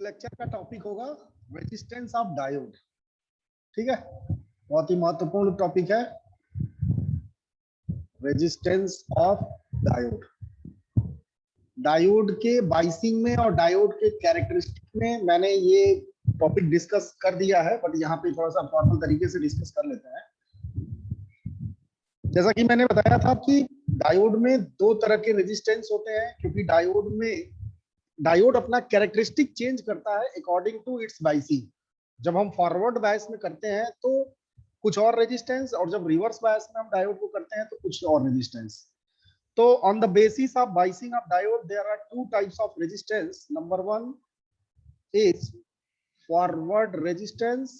Lecture का topic होगा resistance of diode. ठीक है, बहुत ही महत्वपूर्ण टॉपिक है रेजिस्टेंस ऑफ डायोड। डायोड के बाइसिंग में और डायोड के कैरेक्टरिस्टिक में मैंने ये टॉपिक डिस्कस कर दिया है, बट यहाँ पे थोड़ा सा फॉर्मल तरीके से डिस्कस कर लेते हैं। जैसा कि मैंने बताया था कि डायोड में दो तरह के रेजिस्टेंस होते हैं, क्योंकि डायोड अपना कैरेक्टरिस्टिक चेंज करता है अकॉर्डिंग टू इट्स बाइसिंग। जब हम फॉरवर्ड बायस में करते हैं तो कुछ और रेजिस्टेंस, और जब रिवर्स बायस में हम डायोड को करते हैं तो कुछ और रेजिस्टेंस। तो on the basis of biasing of diode there are two types of resistance. Number one is forward resistance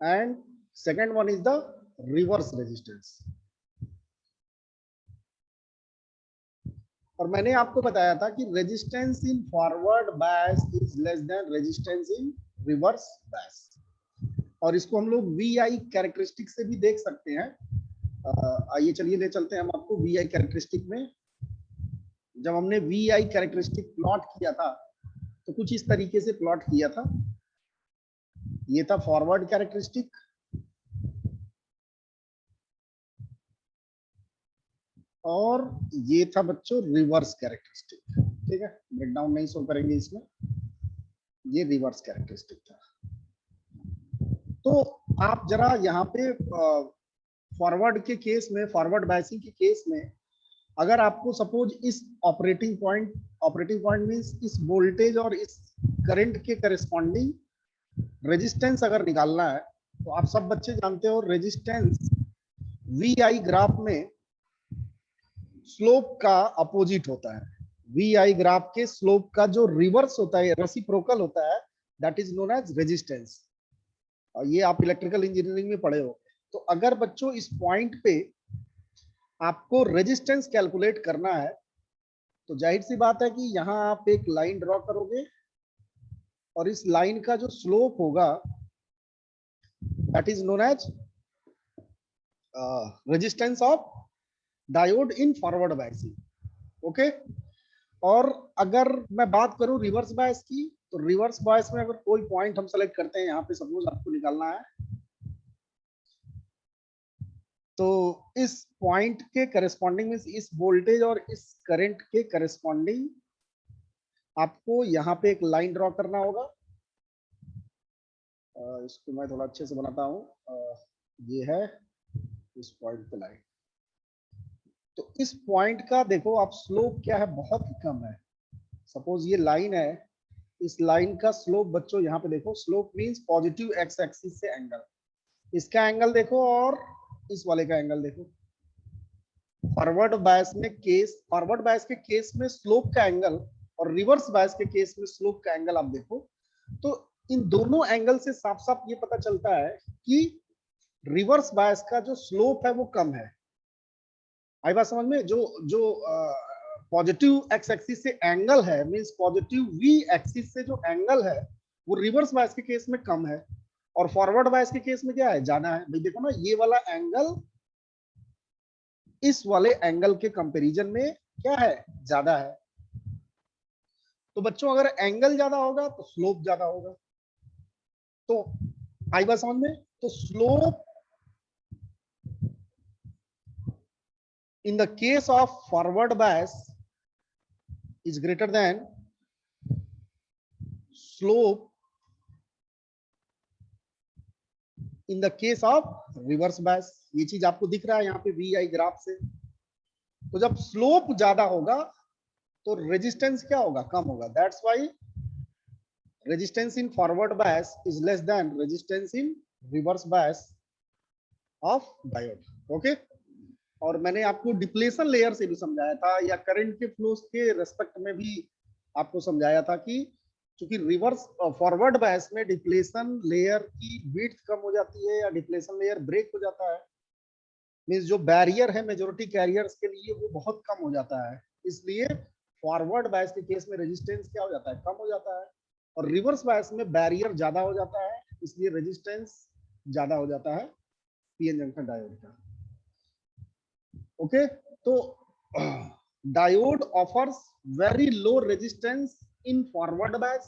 and second one is the reverse resistance। और मैंने आपको बताया था कि resistance in forward bias is less than resistance in reverse बायस, और इसको हम लोग VI कैरेक्टरिस्टिक से भी देख सकते हैं। आइए चलिए ले चलते हैं हम आपको VI कैरेक्टरिस्टिक में। जब हमने VI कैरेक्टरिस्टिक प्लॉट किया था तो कुछ इस तरीके से प्लॉट किया था। ये था फॉरवर्ड कैरेक्टरिस्टिक, और ये था बच्चों रिवर्स कैरेक्टरिस्टिक। ठीक है, ब्रेकडाउन नहीं शो करेंगे इसमें, ये रिवर्स कैरेक्टरिस्टिक था। तो आप जरा यहाँ पे फॉरवर्ड के केस में, फॉरवर्ड बायसिंग के केस में, अगर आपको सपोज इस ऑपरेटिंग पॉइंट मींस इस वोल्टेज और इस करंट के करस्पॉन्डिंग रेजिस्टेंस अगर निकालना है, तो आप सब बच्चे जानते हो रेजिस्टेंस VI ग्राफ में स्लोप का अपोजिट होता है। VI ग्राफ के स्लोप का जो रिवर्स होता है, रेसिप्रोकल होता है, that is known as resistance. और ये आप इलेक्ट्रिकल इंजीनियरिंग में पढ़े हो। तो अगर बच्चों इस पॉइंट पे आपको रेजिस्टेंस कैलकुलेट करना है, तो जाहिर सी बात है कि यहां आप एक लाइन ड्रॉ करोगे, और इस लाइन का जो स्लोप होगा that is known as resistance of diode in forward biasing. Okay, और अगर मैं बात करूं रिवर्स बायस की, तो रिवर्स बायस में अगर कोई पॉइंट हम सेलेक्ट करते हैं, यहाँ पे सपोज आपको निकालना है, तो इस पॉइंट के करस्पॉन्डिंग में इस वोल्टेज और इस करंट के करस्पॉन्डिंग आपको यहाँ पे एक लाइन ड्रॉ करना होगा। इसको मैं थोड़ा अच्छे से बनाता हूँ। ये है इस पॉइंट पे लाइन। तो इस पॉइंट का देखो आप स्लोप क्या है, बहुत ही कम है। सपोज ये लाइन है, इस लाइन का स्लोप बच्चों यहाँ पे देखो, slope means positive x axis से एंगल, इसका एंगल देखो और इस वाले का एंगल देखो। फॉरवर्ड बायस के केस में स्लोप का एंगल और रिवर्स बायस के केस में स्लोप का एंगल आप देखो, तो इन दोनों एंगल से साफ साफ ये पता चलता है कि रिवर्स बायस का जो स्लोप है वो कम है। आई बात समझ में? जो पॉजिटिव एक्स एक्सिस से एंगल है, मींस पॉजिटिव V एक्सिस से जो एंगल है वो रिवर्स बायस के केस में कम है, और फॉरवर्ड बायस के केस में क्या है, ज्यादा है। भाई देखो ना, ये वाला एंगल इस वाले एंगल के कंपैरिजन में क्या है, ज्यादा है। तो बच्चों अगर एंगल ज्यादा होगा तो स्लोप ज्यादा होगा। तो आई बात समझ में? तो slope in the case of forward bias is greater than slope in the case of reverse bias। ये चीज आपको दिख रहा है यहाँ पे VI ग्राफ से। तो जब स्लोप ज्यादा होगा तो रेजिस्टेंस क्या होगा, कम होगा। That's why resistance in forward bias is less than resistance in reverse bias of diode. Okay, और मैंने आपको डिप्लेशन लेयर से भी समझाया था, या करंट के फ्लोस के रेस्पेक्ट में भी आपको समझाया था कि क्योंकि रिवर्स फॉरवर्ड बायस में डिप्लेशन लेयर की विड्थ कम हो जाती है, या डिप्लेशन लेयर ब्रेक हो जाता है, मींस जो बैरियर है मेजॉरिटी कैरियर्स के लिए वो बहुत कम हो जाता है। इसलिए फॉरवर्ड बायस के केस में रेजिस्टेंस क्या हो जाता है, कम हो जाता है, और रिवर्स बायस में बैरियर ज्यादा हो जाता है, इसलिए रेजिस्टेंस ज्यादा हो जाता है पीएन जंक्शन डायोड का। ओके, तो Diode offers very low resistance in forward bias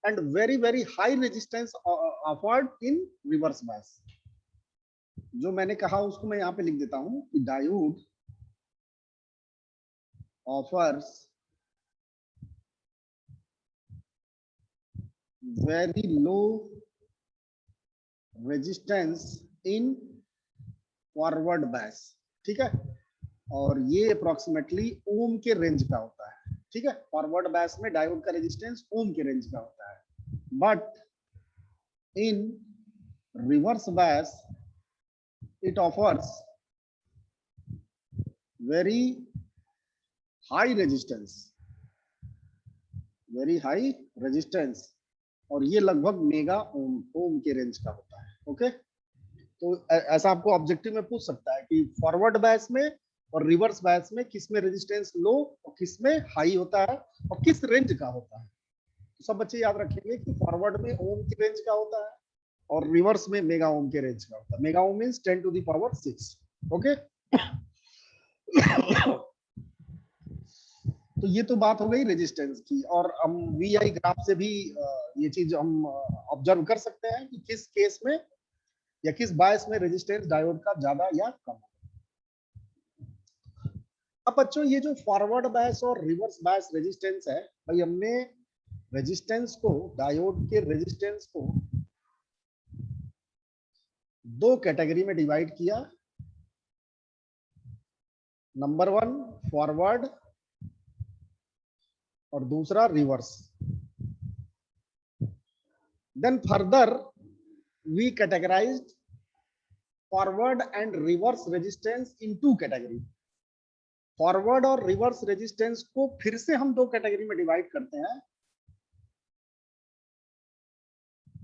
and very high resistance offered in reverse bias. जो मैंने कहा उसको मैं यहाँ पे लिख देता हूं कि diode offers very low resistance in forward bias. ठीक है, और ये अप्रोक्सीमेटली ओम के रेंज का होता है. ठीक है, फॉरवर्ड बायस में डायोड का रेजिस्टेंस ओम के रेंज का होता है, but in reverse bias it offers very high resistance, very high resistance, और ये लगभग मेगा ओम के रेंज का होता है. ओके, तो ऐसा आपको ऑब्जेक्टिव में पूछ सकता है कि फॉरवर्ड बायस में और रिवर्स बायस में किस में रेजिस्टेंस लो और किस में हाई होता है और किस रेंज का होता है. तो सब बच्चे याद रखेंगे कि फॉरवर्ड में ओम की रेंज का होता है और रिवर्स में मेगा ओम के रेंज का होता है. Mega ohm means 10 to the power 6. Okay, तो ये तो बात हो गई रेजिस्टेंस की, और हम वीआई ग्राफ से भी ये चीज हम ऑब्जर्व कर सकते हैं कि किस केस में या किस बायस में रेजिस्टेंस डायोड का ज्यादा या कम. अब बच्चों ये जो फॉरवर्ड बायस और रिवर्स बायस रेजिस्टेंस है, भाई हमने रेजिस्टेंस को, डायोड के रेजिस्टेंस को दो कैटेगरी में डिवाइड किया. नंबर 1 फॉरवर्ड और दूसरा reverse. Then further we categorized forward and reverse resistance in two category. Forward और रिवर्स रेजिस्टेंस को फिर से हम दो कैटेगरी में डिवाइड करते हैं,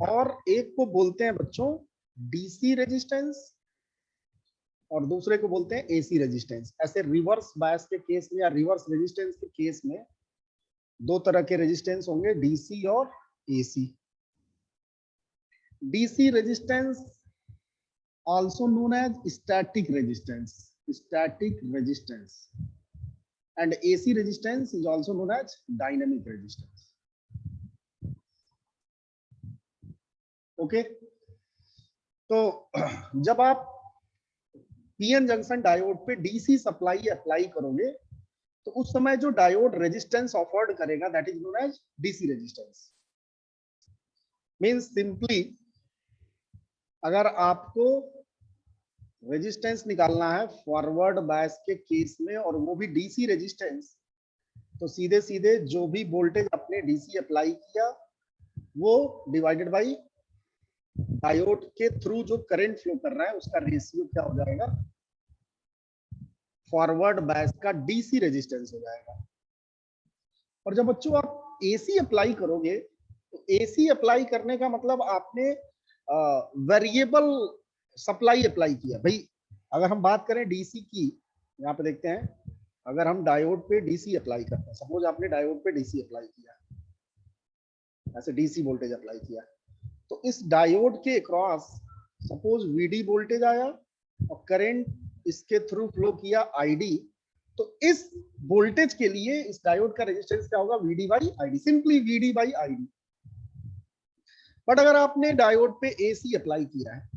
और एक को बोलते हैं बच्चों डीसी रेजिस्टेंस और दूसरे को बोलते हैं एसी रेजिस्टेंस. ऐसे रिवर्स बायस के केस में या रिवर्स रेजिस्टेंस के केस में दो तरह के रेजिस्टेंस होंगे, डीसी और AC. DC resistance also known as static resistance, static resistance, and AC resistance is also known as dynamic resistance. Okay, तो जब आप पीएन जंक्शन डायोड पे डीसी सप्लाई अप्लाई करोगे तो उस समय जो डायोड रेजिस्टेंस ऑफर्ड करेगा that is known as DC resistance. Means simply अगर आपको रेजिस्टेंस निकालना है फॉरवर्ड बायस के केस में और वो भी डीसी रेजिस्टेंस, तो सीधे सीधे जो भी वोल्टेज आपने डीसी अप्लाई किया वो डिवाइडेड बाय डायोड के थ्रू जो करंट फ्लो कर रहा है उसका रेशियो क्या हो जाएगा, फॉरवर्ड बायस का डीसी रेजिस्टेंस हो जाएगा. और जब बच्चों आप एसी अप्लाई करोगे तो एसी अप्लाई करने का मतलब आपने वेरिएबल सप्लाई अप्लाई किया. भाई अगर हम बात करें डीसी की, यहाँ पे देखते हैं, अगर हम डायोड पे डीसी अप्लाई करते हैं, सपोज आपने डायोड पे डीसी अप्लाई किया, ऐसे डीसी वोल्टेज अप्लाई किया, तो इस डायोड के अक्रॉस सपोज वीडी वोल्टेज आया और करंट इसके थ्रू फ्लो किया आईडी, तो इस वोल्टेज के लिए इस डायोड का रेजिस्टेंस क्या होगा, VD by ID, simply VD by ID. But अगर आपने डायोड पे एसी अप्लाई किया है,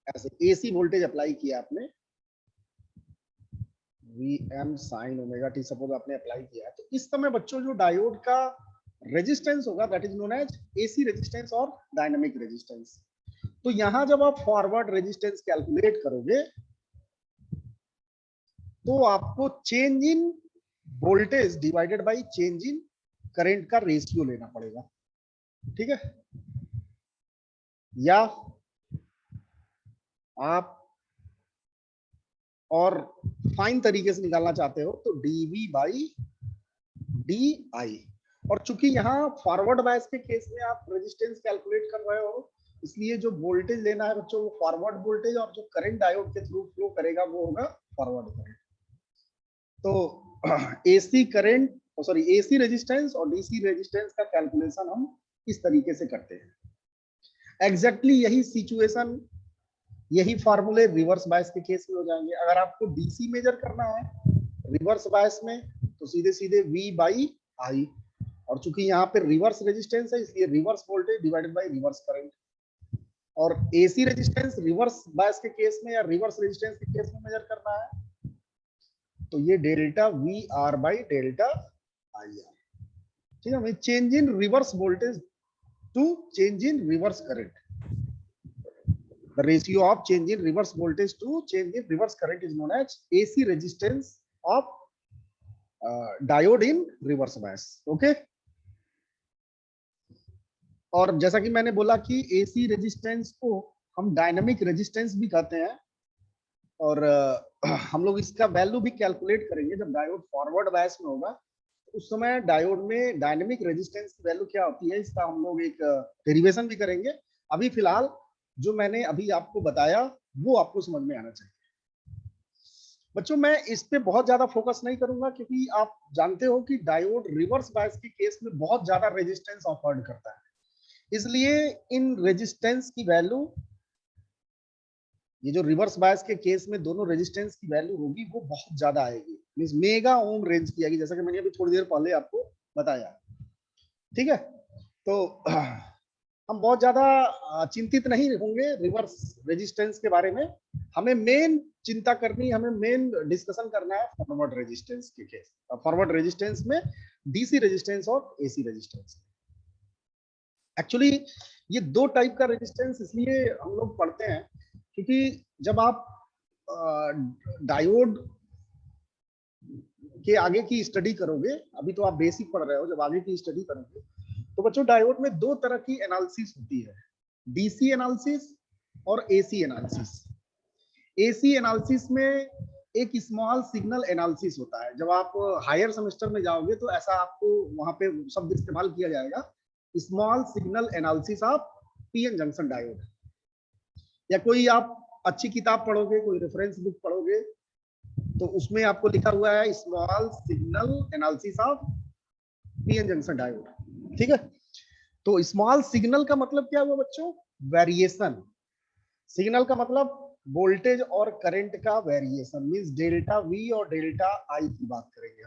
ऐसे एसी वोल्टेज अप्लाई किया आपने, Vm sin omega T suppose आपने अप्लाई किया है, तो इस समय बच्चों जो डायोड का रेजिस्टेंस होगा that is known as AC resistance और डायनामिक रेजिस्टेंस. तो यहां जब आप फॉरवर्ड रेजिस्टेंस कैलकुलेट करोगे तो आपको change in voltage divided by change in current का रेशियो लेना पड़ेगा. ठीक है, या आप और फाइन तरीके से निकालना चाहते हो तो डीवी बाई डी आई. और चूंकि यहाँ फॉरवर्ड बायस के केस में आप रेजिस्टेंस कैलकुलेट कर रहे हो, इसलिए जो वोल्टेज लेना है बच्चों वो फॉरवर्ड वोल्टेज, और जो करंट डायोड के थ्रू फ्लो करेगा वो होगा फॉरवर्ड करंट. तो AC current, sorry AC resistance और डीसी रेजिस्टेंस का कैलकुलेशन हम इस तरीके से करते हैं. एग्जैक्टली यही सिचुएशन यही फार्मूले रिवर्स बायस के केस में हो जाएंगे। अगर आपको डीसी मेजर करना है रिवर्स बायस में तो सीधे सीधे V बाई आई, और चूंकि यहाँ पे रिवर्स रेजिस्टेंस है इसलिए reverse voltage divided by reverse current. और एसी रेजिस्टेंस रिवर्स बायस के केस में या रिवर्स रेजिस्टेंस के केस में मेजर करना है तो ये delta V R by delta I R. ठीक है, change in reverse voltage to change in reverse current, the ratio of change in reverse voltage to change in reverse current is known as AC resistance of diode in reverse bias. Okay, और जैसा कि मैंने बोला कि AC resistance को हम dynamic resistance भी कहते हैं, और हम लोग इसका वैल्यू भी कैलकुलेट करेंगे जब डायोड फॉरवर्ड बायस में होगा। उस समय डायोड में डायनामिक रेजिस्टेंस की वैल्यू क्या होती है इसका हम लोग एक डेरिवेशन भी करेंगे। अभी फिलहाल जो मैंने अभी आपको बताया वो आपको समझ में आना चाहिए। बच्चों मैं इस पे बहुत ज्यादा फोकस नहीं करूंगा क्योंकि आप जानते हो कि डायोड रिवर्स बायस के केस में बहुत ज्यादा रेजिस्टेंस ऑफर्ड करता है, इसलिए इन रेजिस्टेंस की वैल्यू, ये जो रिवर्स बायस के केस में दोनों रेजिस्टेंस की वैल्यू होगी वो बहुत ज्यादा आएगी, मींस मेगा ओम रेंज की आएगी, जैसा कि मैंने अभी थोड़ी देर पहले आपको बताया। ठीक है, तो हम बहुत ज्यादा चिंतित नहीं होंगे रिवर्स रेजिस्टेंस के बारे में। हमें मेन चिंता करनी, हमें मेन डिस्कशन करना है फॉरवर्ड रेजिस्टेंस के केस, फॉरवर्ड रेजिस्टेंस में डीसी रेजिस्टेंस और एसी रेजिस्टेंस। एक्चुअली ये दो टाइप का रेजिस्टेंस इसलिए हम लोग पढ़ते हैं क्योंकि जब आप डायोड के आगे की स्टडी करोगे, अभी तो आप बेसिक पढ़ रहे हो, जब आगे की स्टडी करोगे तो बच्चों डायोड में दो तरह की एनालिसिस होती है, डीसी एनालिसिस और एसी एनालिसिस। एसी एनालिसिस में एक स्मॉल सिग्नल एनालिसिस होता है। जब आप हायर सेमेस्टर में जाओगे तो ऐसा आपको वहां पे शब्द इस्तेमाल किया जाएगा, small signal analysis of PN junction diode. या कोई आप अच्छी किताब पढ़ोगे, कोई रेफरेंस बुक पढ़ोगे तो उसमें आपको लिखा हुआ है small signal analysis of PN junction diode. ठीक है, तो स्मॉल सिग्नल का मतलब क्या हुआ बच्चों? वेरिएशन। सिग्नल का मतलब वोल्टेज और करंट का वेरिएशन, मींस डेल्टा वी और डेल्टा आई की बात करेंगे।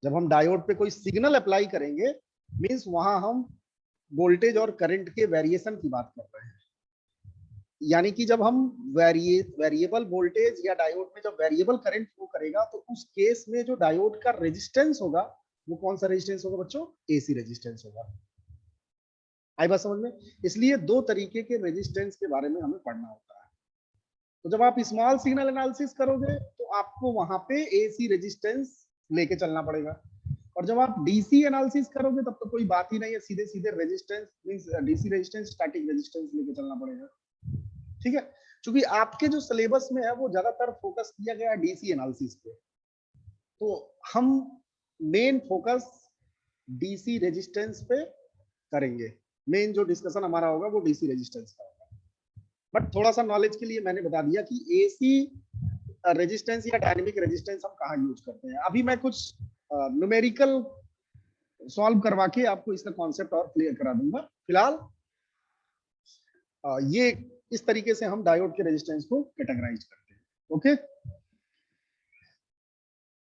जब हम डायोड पे कोई सिग्नल अप्लाई करेंगे मींस वहां हम वोल्टेज और करंट के वेरिएशन की बात कर रहे हैं। यानी कि जब हम वेरिएबल वोल्टेज या डायोड में जब वेरिएबल करंट फ्लो करेगा तो उस केस में जो डायोड का रेजिस्टेंस होगा वो कौन सा रेजिस्टेंस होगा बच्चों? एसी रेजिस्टेंस होगा। आई बात समझ में? इसलिए दो तरीके के रेजिस्टेंस के बारे में हमें पढ़ना होता है। तो जब आप स्मॉल सिग्नल एनालिसिस करोगे तो आपको वहां पे एसी रेजिस्टेंस लेके चलना पड़ेगा, और जब आप डीसी एनालिसिस करोगे तब तो कोई बात ही नहीं है, सीधे सीधे resistance means DC resistance static resistance लेके चलना पड़ेगा। ठीक है, क्योंकि आपके जो सिलेबस में है वो ज्यादातर फोकस किया गया है डीसी एनालिसिस पे, तो हम मेन फोकस डीसी रेजिस्टेंस पे करेंगे। मेन जो डिस्कशन हमारा होगा वो डीसी रेजिस्टेंस का होगा। बट थोड़ा सा नॉलेज के लिए मैंने बता दिया कि एसी रेजिस्टेंस या डायनेमिक रेजिस्टेंस हम कहाँ यूज करते हैं। अभी मैं कुछ न्यूमेरिकल सॉल्व करवा के आपको इसका कॉन्सेप्ट और क्लियर करा दूंगा। फिलहाल ये इस तरीके से हम डायोड के रेजिस्टेंस को कैटेगराइज करते हैं। ओके,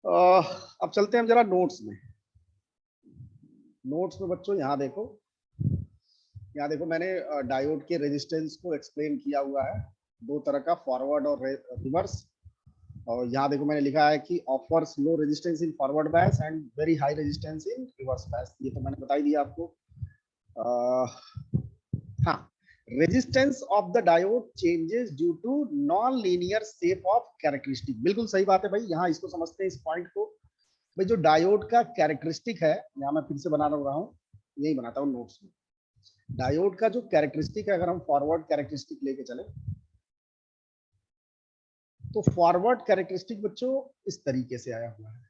अब चलते हैं हम जरा नोट्स में। नोट्स में बच्चों यहाँ देखो मैंने डायोड के रेजिस्टेंस को एक्सप्लेन किया हुआ है, दो तरह का, फॉरवर्ड और रिवर्स। और यहाँ देखो मैंने लिखा है कि offers low resistance in forward bias and very high resistance in reverse bias. ये तो मैंने बता ही दिया आपको। हाँ, resistance of the diode changes due to non linear shape of characteristic. बिल्कुल सही बात है भाई, यहाँ इसको समझते हैं इस पॉइंट को। भाई जो डायोड का कैरेक्टरिस्टिक है, यहाँ मैं फिर से बना रहा हूँ, यही बनाता हूँ नोट्स में। डायोड का जो कैरेक्टरिस्टिक है, अगर हम फॉरवर्ड कैरेक्टरिस्टिक लेके चले तो फॉरवर्ड कैरेक्टरिस्टिक बच्चों इस तरीके से आया हुआ है।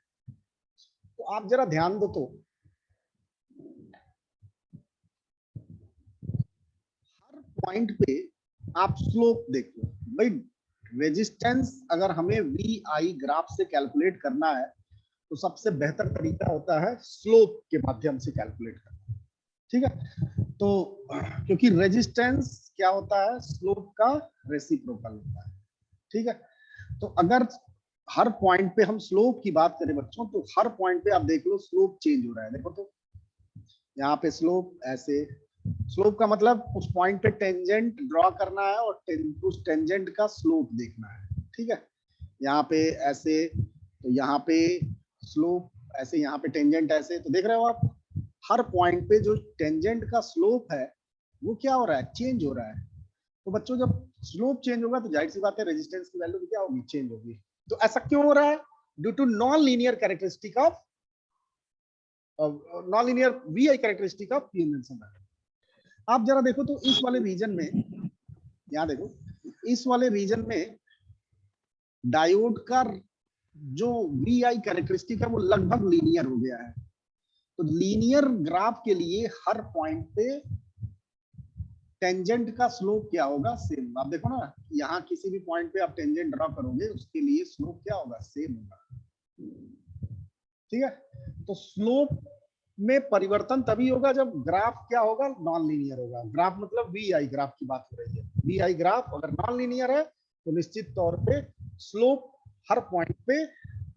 तो आप जरा ध्यान दो, तो हर पॉइंट पे आप स्लोप देखो भाई। रेजिस्टेंस अगर हमें वी आई ग्राफ से कैलकुलेट करना है तो सबसे बेहतर तरीका होता है स्लोप के माध्यम से कैलकुलेट करना। ठीक है, तो क्योंकि रेजिस्टेंस क्या होता है, स्लोप का रेसिप्रोकल होता है। ठीक है, तो अगर हर पॉइंट पे हम स्लोप की बात करें बच्चों, तो हर पॉइंट पे आप देख लो स्लोप चेंज हो रहा है। देखो तो यहाँ पे स्लोप ऐसे, स्लोप का मतलब उस पॉइंट पे टेंजेंट ड्रॉ करना है और उस टेंजेंट का स्लोप देखना है। ठीक है, यहाँ पे ऐसे, तो यहाँ पे स्लोप ऐसे, यहाँ पे टेंजेंट ऐसे, तो देख रहे हो आप हर पॉइंट पे जो टेंजेंट का स्लोप है वो क्या हो रहा है, चेंज हो रहा है। तो बच्चों जब स्लोप चेंज होगा तो जाहिर सी बात है रेजिस्टेंस की वैल्यू भी क्या होगी, चेंज होगी। तो ऐसा क्यों हो रहा है, due to non linear characteristic of non linear V I characteristic of P N junction. आप जरा देखो तो इस वाले रीजन में, यहाँ देखो इस वाले रीजन में डायोड का जो वी आई कैरेक्टरिस्टिक है वो लगभग लीनियर हो गया है। तो लीनियर ग्राफ के लिए हर पॉइंट पे टेंजेंट का स्लोप क्या होगा, सेम। आप देखो ना, यहाँ किसी भी पॉइंट पे आप टेंजेंट ड्रॉ करोगे उसके लिए स्लोप क्या होगा, सेम होगा। ठीक है, तो स्लोप में परिवर्तन तभी होगा जब ग्राफ क्या होगा, नॉन लीनियर होगा। ग्राफ मतलब वी आई ग्राफ की बात हो रही है। वी आई ग्राफ अगर नॉन लीनियर है तो निश्चित तौर पे स्लोप हर पॉइंट पे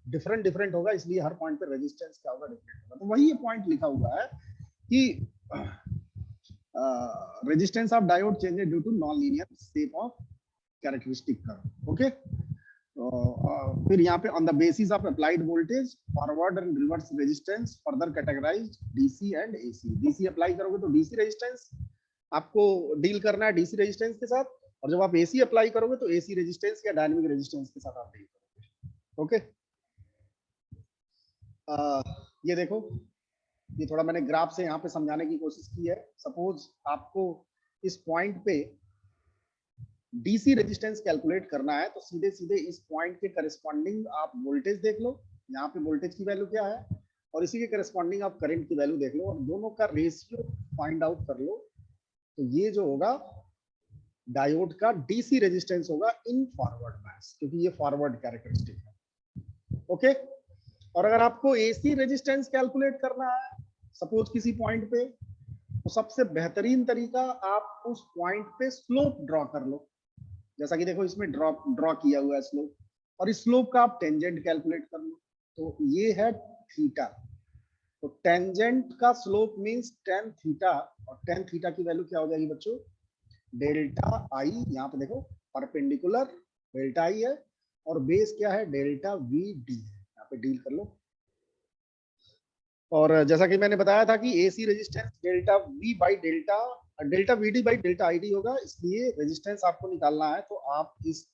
डिफरेंट डिफरेंट होगा, इसलिए हर पॉइंट पे रेजिस्टेंस क्या होगा, डिफरेंट होगा। तो वही ये पॉइंट लिखा हुआ है कि resistance of diode changes due to non linear shape of characteristic curve. Okay, फिर यहाँ पे on the basis of applied voltage forward and reverse resistance further categorized DC and AC. DC apply करोगे तो DC resistance आपको deal करना है DC resistance के साथ, और जब आप एसी अप्लाई करोगे तो एसी रेजिस्टेंस या डायनेमिक रेजिस्टेंस के साथ आप डील करोगे। ओके, ये देखो, ये थोड़ा मैंने ग्राफ से यहाँ पे समझाने की कोशिश की है। सपोज आपको इस पॉइंट पे डीसी रेजिस्टेंस कैलकुलेट करना है तो सीधे सीधे इस पॉइंट के करस्पॉन्डिंग आप वोल्टेज देख लो, यहाँ पे वोल्टेज की वैल्यू क्या है, और इसी के करस्पॉन्डिंग आप करंट की वैल्यू देख लो और दोनों का रेशियो फाइंड आउट कर लो। तो ये जो होगा डायोड का डीसी रेजिस्टेंस होगा इन फॉरवर्ड बायस, क्योंकि ये फॉरवर्ड कैरेक्टरिस्टिक है। ओके, और अगर आपको एसी रेजिस्टेंस कैलकुलेट करना है सपोज किसी पॉइंट पे, तो सबसे बेहतरीन तरीका आप उस पॉइंट पे स्लोप ड्रॉ कर लो। जैसा कि देखो इसमें ड्रॉ किया हुआ है स्लोप, और इस स्लोप का आप टेंजेंट कैलकुलेट कर लो। तो ये है थीटा, तो टेंजेंट का स्लोप मींस टेन थीटा, और टेन थीटा की वैल्यू क्या हो जाएगी बच्चों, डेल्टा आई। यहाँ पे देखो परपेंडिकुलर डेल्टा आई है और बेस क्या है, डेल्टा वी डी है। यहाँ पे डील कर लो। और जैसा कि मैंने बताया था कि AC resistance delta we by delta delta V D by delta I D होगा, इसलिए रेजिस्टेंस आपको निकालना है तो आप इस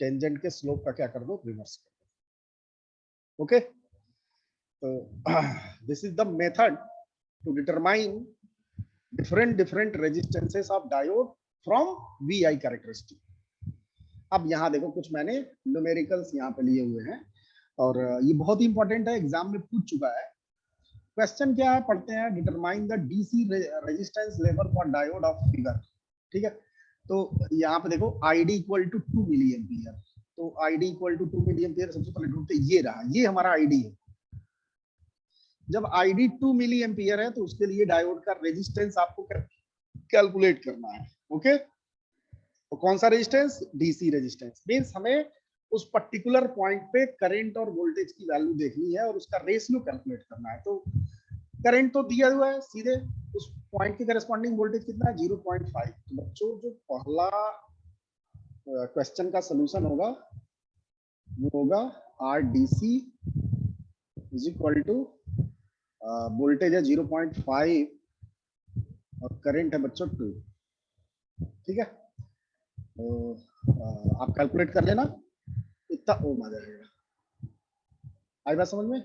टेंजेंट के स्लोप का क्या कर दो, रिवर्स कर दो। ओके, तो this is the method to determine different resistances of diode from V I characteristic. अब यहाँ देखो कुछ मैंने न्यूमेरिकल्स यहाँ पे लिए हुए हैं, और ये बहुत ही इंपॉर्टेंट है, एग्जाम में पूछ चुका है। क्वेश्चन क्या है, पढ़ते हैं। Determine the DC resistance level for diode of figure. ठीक है, तो यहाँ पे देखो ID equal to 2 milli ampere. तो ID equal to 2 milli ampere सबसे पहले ढूंढते, ये रहा, ये हमारा आईडी है। जब आईडी 2 मिली एम्पियर है तो उसके लिए डायोड का रेजिस्टेंस आपको कैलकुलेट करना है। ओके, तो कौन सा रेजिस्टेंस, डीसी रेजिस्टेंस। मींस हमें उस पर्टिकुलर पॉइंट पे करंट और वोल्टेज की वैल्यू देखनी है और उसका रेशियो कैलकुलेट करना है। तो करंट तो दिया हुआ है, सीधे उस पॉइंट के करस्पॉन्डिंग वोल्टेज कितना है, 0.5। तो बच्चों जो पहला क्वेश्चन का सलूशन होगा वो होगा R D C is equal to, voltage है 0.5 और करंट है बच्चों 2। ठीक है, तो आप कैलकुलेट कर लेना, इतना ओम आ जाएगा। आई बात समझ में।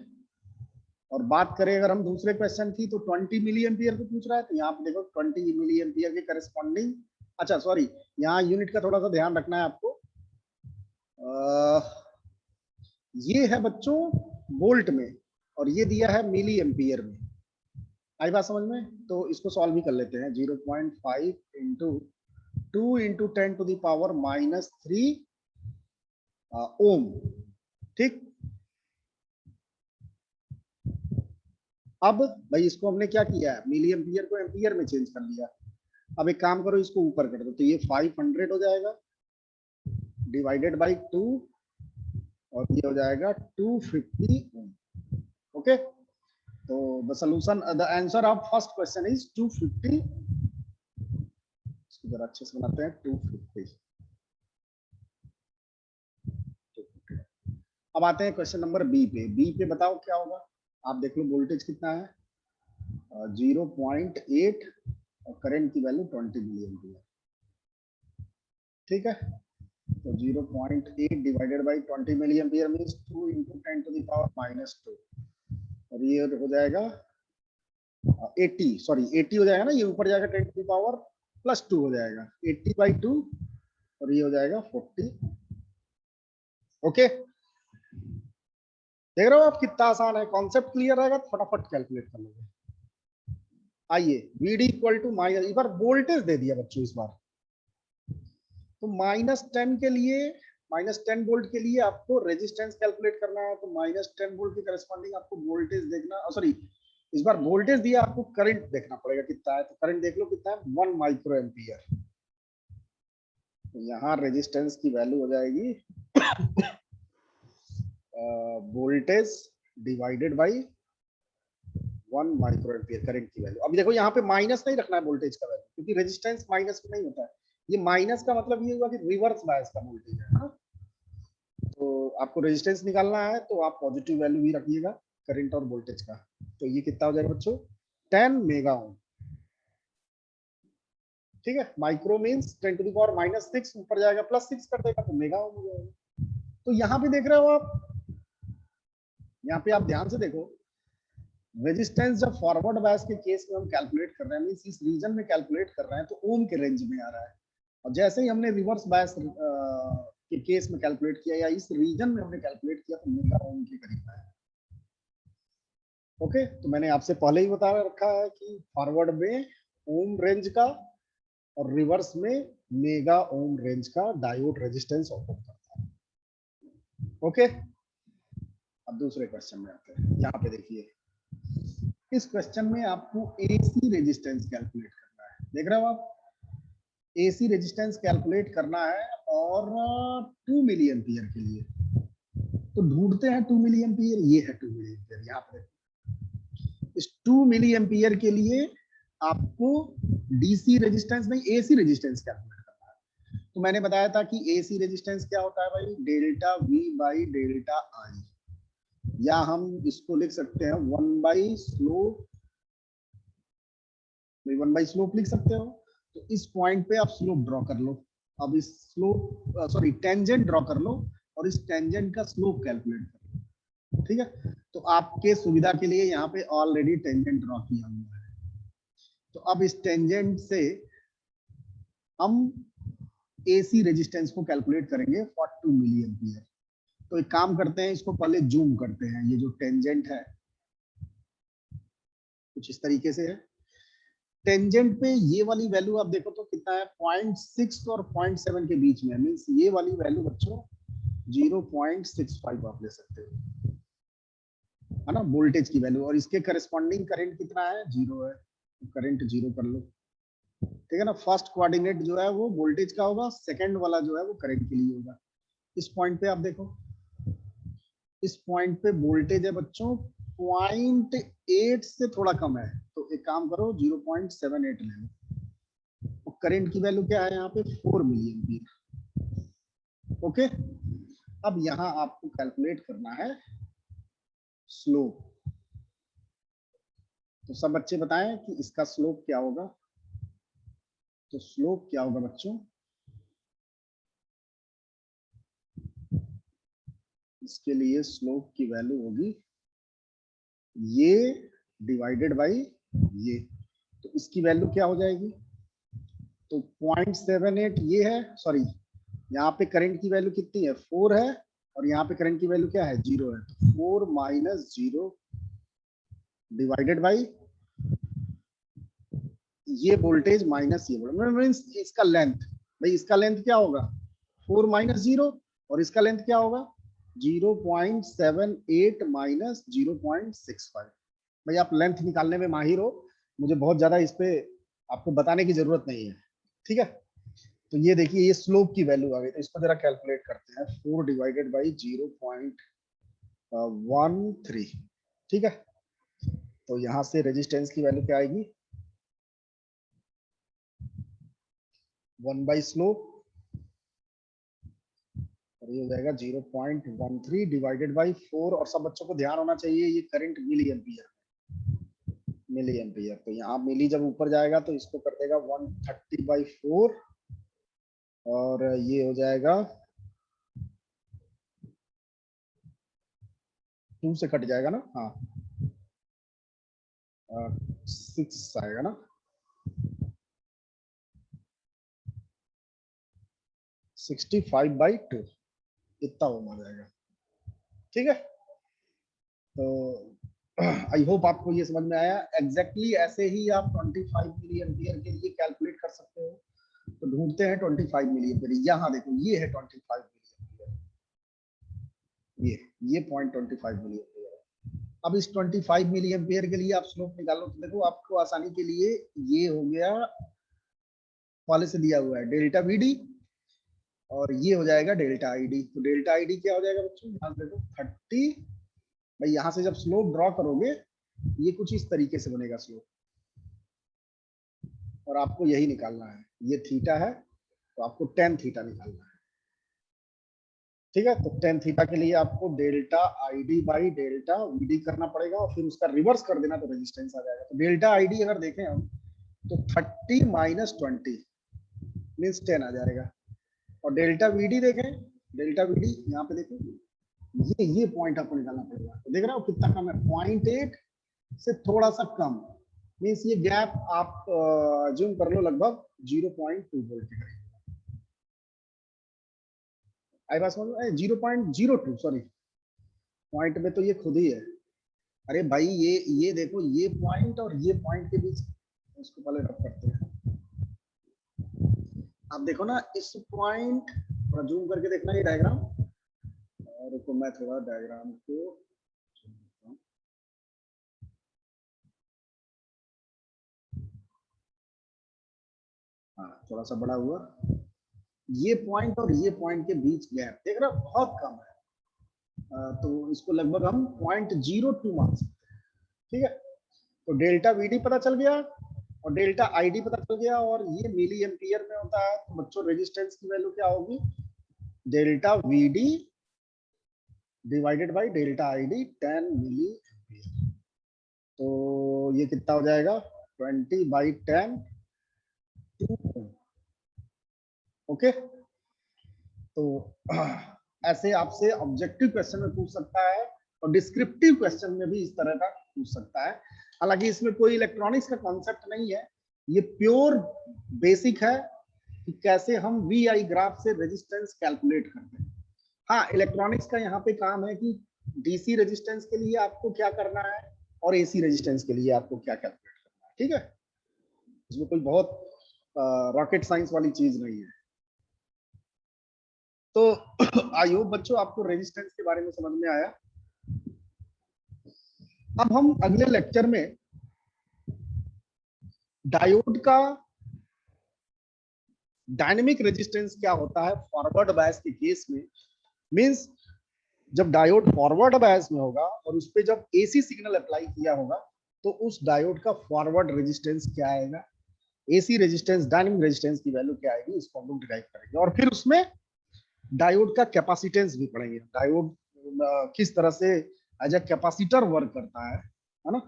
और बात करें अगर हम दूसरे क्वेश्चन की, तो 20 मिली एम्पियर को पूछ रहा है, तो यहाँ पे देखो 20 मिली एम्पियर के करस्पॉन्डिंग, अच्छा सॉरी, यहाँ यूनिट का थोड़ा सा ध्यान रखना है आपको। ये है बच्चों वोल्ट में और ये दिया है मिली एम्पियर में। आई बात समझ में। तो इसको सॉल्व भी कर लेते हैं। 0.5 into 2 into 10 to the power -3 ohm. ठीक, अब भाई इसको हमने क्या किया है, मिली एम्पियर को एम्पियर में चेंज कर लिया। अब एक काम करो, इसको ऊपर कर दो, तो ये 500 हो जाएगा डिवाइडेड बाई 2, और ये हो जाएगा 250 ओम। ओके, तो the solution, the answer of first question is 250। इसको जरा अच्छे से बनाते हैं, 250। अब आते हैं क्वेश्चन नंबर बी पे। बी पे बताओ क्या होगा। आप देख लो वोल्टेज कितना है, 0.8 और करंट की वैल्यू 20 मिली एम्पियर। ठीक है, तो 0.8 divided by 20 milli ampere means 2 into 10 to the power -2, और ये हो जाएगा 80, सॉरी 80 हो जाएगा ना, ये ऊपर जाएगा 10 टू द पावर +2 हो जाएगा, 80/2, और ये हो जाएगा 40। ओके, देख रहे हो आप कितना आसान है, कॉन्सेप्ट क्लियर रहेगा तो फटाफट कैलकुलेट कर लोगे। आइए, VD इक्वल टू माइनस, इस बार वोल्टेज दे दिया बच्चों इस बार, तो -10 के लिए, -10 वोल्ट के लिए आपको रेजिस्टेंस कैलकुलेट करना है, तो -10 वोल्ट के करस्पॉन्डिंग आपको वोल्टेज देखना, सॉरी इस बार वोल्टेज दिया, आपको करंट देखना पड़ेगा कितना है, तो करंट देख लो कितना है, 1 माइक्रो एम्पियर। तो यहाँ रेजिस्टेंस की वैल्यू हो जाएगी voltage divided by 1 micro ampere current की वैल्यू। अभी देखो यहाँ पे माइनस नहीं रखना है वोल्टेज का वैल्यू, क्योंकि रेजिस्टेंस माइनस में नहीं होता है, ये माइनस का मतलब ये हुआ कि रिवर्स बायस का वोल्टेज है ना? तो आपको रेजिस्टेंस निकालना है तो आप पॉजिटिव वैल्यू ही रखिएगा करंट और वोल्टेज का। तो ये कितना हो जाएगा बच्चों, 10 मेगा ओम। ठीक है, micro means 10 to the power -6, ऊपर जाएगा +6 कर देगा तो मेगा ओम हो जाएगा। तो यहाँ पे देख रहे हो आप, यहाँ पे आप ध्यान से देखो, रेजिस्टेंस जब फॉरवर्ड बायस के केस में हम कैलकुलेट कर रहे हैं, मींस इस रीजन में कैलकुलेट कर रहे हैं, तो ओम के रेंज में आ रहा है, और जैसे ही हमने रिवर्स बायस के केस में कैलकुलेट किया या इस रीजन में हमने कैलकुलेट किया तो मेगा ओम के करीब है। ओके, तो मैंने आपसे पहले ही बता रखा है कि फॉरवर्ड में ओम रेंज का और रिवर्स में मेगा ओम रेंज का डायोड रेजिस्टेंस ऑपरेट करता है। ओके, अब दूसरे क्वेश्चन में आते हैं। यहाँ पे देखिए, इस क्वेश्चन में आपको एसी रेजिस्टेंस कैलकुलेट करना है, देख रहे हो आप, एसी रेजिस्टेंस कैलकुलेट करना है, और 2 मिली एम्पियर के लिए, तो ढूंढते हैं 2 मिली एम्पियर, ये है 2 मिली एम्पियर। यहाँ पे इस 2 मिली एम्पियर के लिए आपको डीसी रेजिस्टेंस नहीं, एसी रेजिस्टेंस कैलकुलेट करना है। तो मैंने बताया था कि एसी रेजिस्टेंस क्या होता है भाई, delta V by delta I, या हम इसको लिख सकते हैं 1 बाई स्लोप, 1 बाई स्लोप लिख सकते हो। तो इस पॉइंट पे आप स्लोप ड्रॉ कर लो, अब इस स्लोप, सॉरी टेंजेंट ड्रॉ कर लो, और इस टेंजेंट का स्लोप कैलकुलेट कर लो। ठीक है, तो आपके सुविधा के लिए यहाँ पे ऑलरेडी टेंजेंट ड्रॉ किया हुआ है। तो अब इस टेंजेंट से हम एसी रेजिस्टेंस को कैलकुलेट करेंगे 42 मिली एम्पियर। तो एक काम करते हैं, इसको पहले जूम करते हैं, ये जो टेंजेंट है कुछ इस तरीके से है। टेंजेंट पे ये वाली वैल्यू आप देखो तो कितना है, 0.6 और 0.7 के बीच में, मींस ये वाली वैल्यू बच्चों 0.65 आप ले सकते हो, है ना, वोल्टेज की वैल्यू, और इसके करस्पॉन्डिंग करंट कितना है, 0 है, तो करंट 0 कर लो। ठीक है ना, फर्स्ट कोऑर्डिनेट जो है वो वोल्टेज का होगा, सेकंड वाला जो है वो करंट के लिए होगा। इस पॉइंट पे आप देखो, इस पॉइंट पे वोल्टेज है बच्चों 0.8 से थोड़ा कम है, तो एक काम करो 0.78 ले लो। तो करंट की वैल्यू क्या है यहाँ पे, 4 मिली एम्पियर। ओके, अब यहाँ आपको कैलकुलेट करना है स्लोप। तो सब बच्चे बताएं कि इसका स्लोप क्या होगा। तो स्लोप क्या होगा बच्चों, इसके लिए स्लोप की वैल्यू होगी ये डिवाइडेड बाई ये, तो इसकी वैल्यू क्या हो जाएगी, तो 0.78 ये है, सॉरी यहाँ पे करंट की वैल्यू कितनी है, 4 है, और यहाँ पे करंट की वैल्यू क्या है, 0 है, तो 4 माइनस 0 डिवाइडेड बाई ये वोल्टेज माइनस ये वोल्टेज, मींस इसका लेंथ, भाई इसका लेंथ क्या होगा 4 माइनस 0, और इसका लेंथ क्या होगा 0.78 माइनस 0.65। भाई आप लेंथ निकालने में माहिर हो, मुझे बहुत ज्यादा इस पे आपको बताने की जरूरत नहीं है, ठीक है। तो ये देखिए ये स्लोप की वैल्यू आ गई, तो इसको जरा कैलकुलेट करते हैं। 4 डिवाइडेड बाई 0.13, ठीक है। तो यहाँ से रेजिस्टेंस की वैल्यू क्या आएगी, 1 बाई स्लोप, और ये हो जाएगा 0.13 डिवाइडेड बाई 4। और सब बच्चों को ध्यान होना चाहिए ये current milli ampere, milli ampere. तो यहाँ मिली जब ऊपर जाएगा तो इसको कर देगा 130/4, और ये हो जाएगा 2 से कट जाएगा ना, हाँ 6 आएगा ना, 65/2 इतना ओम आ जाएगा, ठीक है। तो आई होप आपको ये समझ में आया। एग्जैक्टली ऐसे ही आप 25 मिली एम्पियर के लिए कैलकुलेट कर सकते हो। तो ढूंढते हैं 25 मिली एम्पियर, यहाँ देखो ये है 25 मिली एम्पियर, ये 0.25 मिली एम्पियर है। अब इस 25 मिली एम्पियर के लिए आप स्लोप निकालो, तो देखो आपको आसानी के लिए ये हो गया, पहले से दिया हुआ है डेल्टा वी डी, और ये हो जाएगा डेल्टा आई डी। तो डेल्टा आई डी क्या हो जाएगा बच्चों, यहाँ देखो 30, भाई यहाँ से जब स्लोप ड्रॉ करोगे ये कुछ इस तरीके से बनेगा स्लोप, और आपको यही निकालना है। ये थीटा है तो आपको टेन थीटा निकालना है, ठीक है। तो टेन थीटा के लिए आपको delta I D by delta V D करना पड़ेगा, और फिर उसका रिवर्स कर देना तो रेजिस्टेंस आ जाएगा। तो डेल्टा आई डी अगर देखें हम तो 30 माइनस 20 मीन्स 10 आ जाएगा। और डेल्टा वी डी देखें, डेल्टा वी डी यहाँ पे देखें, ये पॉइंट आपको निकालना पड़ेगा। तो देख रहे हो कितना कम है, 0.8 से थोड़ा सा कम, मीन्स ये गैप आप जूम कर लो लगभग 0.2 वोल्ट के करीब। आई बात समझ में, 0.02, सॉरी पॉइंट में तो ये खुद ही है। अरे भाई ये देखो ये पॉइंट और ये पॉइंट के बीच, इसको पहले रब करते हैं। आप देखो ना इस पॉइंट, थोड़ा जूम करके देखना ये डायग्राम, और तो मैं थोड़ा डायग्राम को, हाँ थोड़ा सा बड़ा हुआ, ये पॉइंट और ये पॉइंट के बीच गैप देख रहे हो बहुत कम है। तो इसको लगभग हम 0.02 मान सकते हैं, ठीक है। तो डेल्टा वी डी पता चल गया और डेल्टा आई डी पता चल गया, और ये मिली एम्पियर में होता है। तो बच्चों रेजिस्टेंस की वैल्यू क्या होगी, delta V D divided by delta I D 10 milli ampere. तो ये कितना हो जाएगा 20/10, ओके। तो ऐसे आपसे ऑब्जेक्टिव क्वेश्चन में पूछ सकता है, और डिस्क्रिप्टिव क्वेश्चन में भी इस तरह का पूछ सकता है। हालांकि इसमें कोई इलेक्ट्रॉनिक्स का कॉन्सेप्ट नहीं है, ये प्योर बेसिक है कि कैसे हम वी आई ग्राफ से रेजिस्टेंस कैलकुलेट करते हैं। हाँ इलेक्ट्रॉनिक्स का यहाँ पे काम है कि डीसी रेजिस्टेंस के लिए आपको क्या करना है और एसी रेजिस्टेंस के लिए आपको क्या कैलकुलेट करना है, ठीक है। इसमें कोई बहुत रॉकेट साइंस वाली चीज नहीं है। तो आई होप बच्चों आपको रेजिस्टेंस के बारे में समझ में आया। अब हम अगले लेक्चर में डायोड का डायनेमिक रेजिस्टेंस क्या होता है फॉरवर्ड बायस के केस में, मींस जब डायोड फॉरवर्ड बायस में होगा और उस पर जब एसी सिग्नल अप्लाई किया होगा तो उस डायोड का फॉरवर्ड रेजिस्टेंस क्या आएगा, एसी रेजिस्टेंस डायनेमिक रेजिस्टेंस की वैल्यू क्या आएगी, इसको हम लोग डिराइव करेंगे। और फिर उसमें डायोड का कैपेसिटेंस भी पढ़ेंगे, डायोड किस तरह से एज ए कैपेसिटर वर्क करता है ना।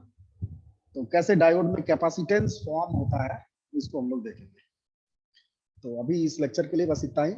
तो कैसे डायोड में कैपेसिटेंस फॉर्म होता है इसको हम लोग देखेंगे। तो अभी इस लेक्चर के लिए बस इतना ही।